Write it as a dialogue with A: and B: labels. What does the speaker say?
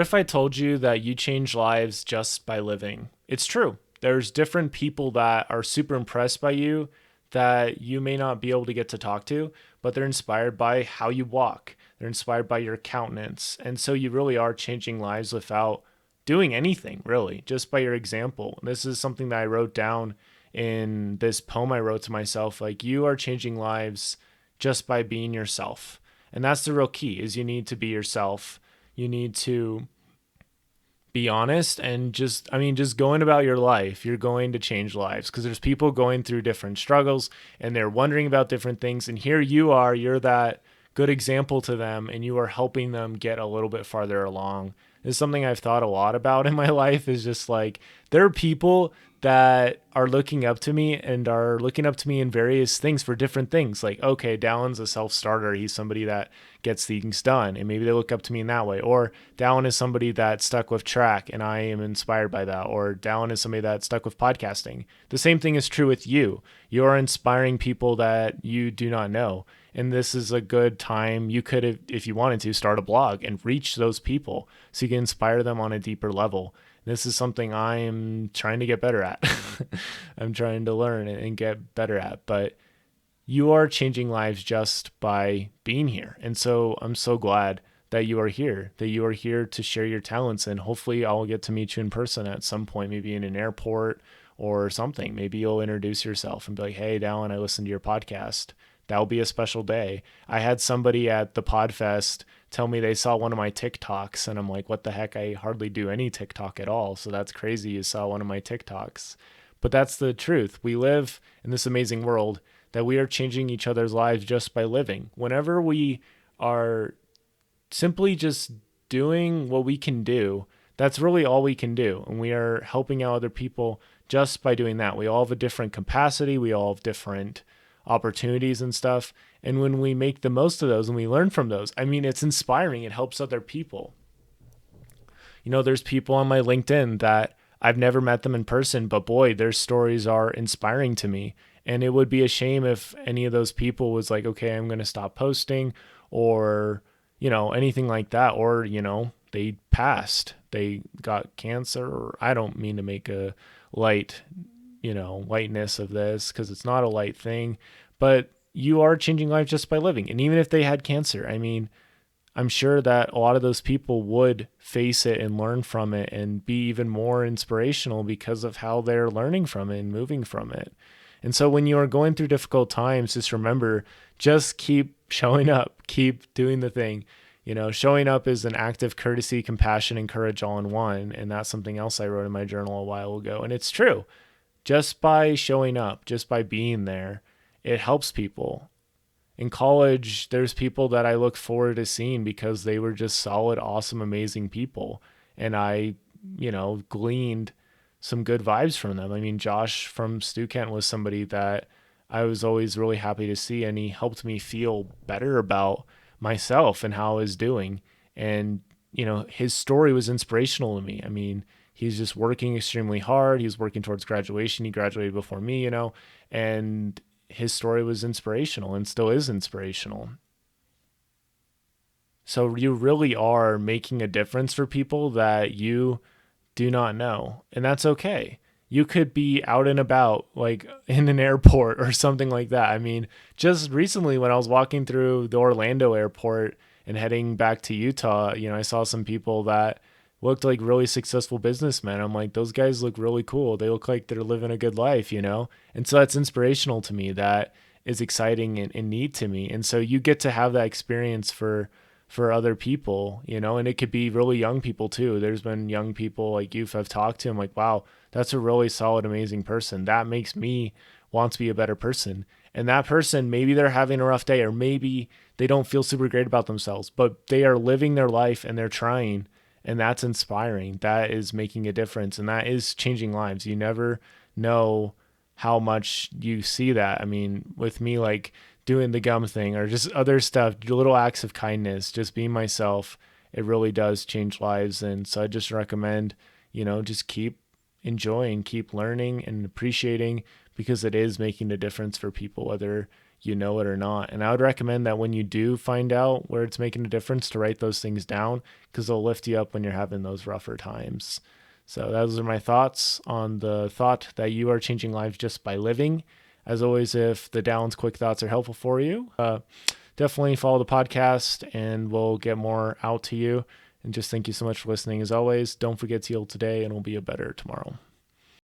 A: If I told you that you change lives just by living? It's true. There's different people that are super impressed by you that you may not be able to get to talk to, but they're inspired by how you walk. They're inspired by your countenance. And so you really are changing lives without doing anything, really, just by your example. This is something that I wrote down in this poem I wrote to myself. Like, you are changing lives just by being yourself. And that's the real key, is you need to be yourself. You need to be honest and just going about your life. You're going to change lives because there's people going through different struggles and they're wondering about different things. And here you are, you're that good example to them and you are helping them get a little bit farther along. This is something I've thought a lot about in my life, is just like, there are people that are looking up to me and are looking up to me in various things for different things. Like, okay, Dallin's a self-starter. He's somebody that gets things done. And maybe they look up to me in that way. Or Dallin is somebody that stuck with track and I am inspired by that. Or Dallin is somebody that stuck with podcasting. The same thing is true with you. You are inspiring people that you do not know. And this is a good time. You could, if you wanted to, start a blog and reach those people so you can inspire them on a deeper level. This is something I'm trying to get better at. I'm trying to learn and get better at. But you are changing lives just by being here. And so I'm so glad that you are here, to share your talents. And hopefully I'll get to meet you in person at some point, maybe in an airport or something. Maybe you'll introduce yourself and be like, hey, Dallin, I listened to your podcast. That'll be a special day. I had somebody at the Podfest tell me they saw one of my TikToks, and I'm like, what the heck? I hardly do any TikTok at all. So that's crazy. You saw one of my TikToks. But that's the truth. We live in this amazing world that we are changing each other's lives just by living. Whenever we are simply just doing what we can do, that's really all we can do. And we are helping out other people just by doing that. We all have a different capacity. We all have different opportunities and stuff. And when we make the most of those and we learn from those, I mean, it's inspiring. It helps other people. You know, there's people on my LinkedIn that I've never met them in person, but boy, their stories are inspiring to me. And it would be a shame if any of those people was like, okay, I'm going to stop posting, or, anything like that. Or, they passed, they got cancer, or I don't mean to make a lightness of this, because it's not a light thing, but you are changing lives just by living. And even if they had cancer, I mean, I'm sure that a lot of those people would face it and learn from it and be even more inspirational because of how they're learning from it and moving from it. And so when you are going through difficult times, just remember, just keep showing up, keep doing the thing. Showing up is an act of courtesy, compassion, and courage all in one. And that's something else I wrote in my journal a while ago. And it's true. Just by showing up, just by being there, it helps people. In college, there's people that I look forward to seeing because they were just solid, awesome, amazing people. And I, gleaned some good vibes from them. I mean, Josh from Stu Kent was somebody that I was always really happy to see, and he helped me feel better about myself and how I was doing. And, his story was inspirational to me. I mean, he's just working extremely hard. He was working towards graduation. He graduated before me, and his story was inspirational and still is inspirational. So you really are making a difference for people that you do not know. And that's okay. You could be out and about, like in an airport or something like that. I mean, just recently when I was walking through the Orlando airport and heading back to Utah, I saw some people that looked like really successful businessmen. I'm like, those guys look really cool. They look like they're living a good life, And so that's inspirational to me. That is exciting and neat to me. And so you get to have that experience for other people, and it could be really young people too. There's been young people like you I've talked to. I'm like, wow, that's a really solid, amazing person. That makes me want to be a better person. And that person, maybe they're having a rough day, or maybe they don't feel super great about themselves, but they are living their life and they're trying. And that's inspiring. That is making a difference. And that is changing lives. You never know how much you see that. I mean, with me, like doing the gum thing or just other stuff, little acts of kindness, just being myself, it really does change lives. And so I just recommend, just keep enjoying, keep learning and appreciating, because it is making a difference for people, whether you know it or not. And I would recommend that when you do find out where it's making a difference, to write those things down, because they'll lift you up when you're having those rougher times. So those are my thoughts on the thought that you are changing lives just by living. As always, if the Dallin's quick thoughts are helpful for you, definitely follow the podcast and we'll get more out to you. And just thank you so much for listening. As always, don't forget to heal today and we'll be a better tomorrow.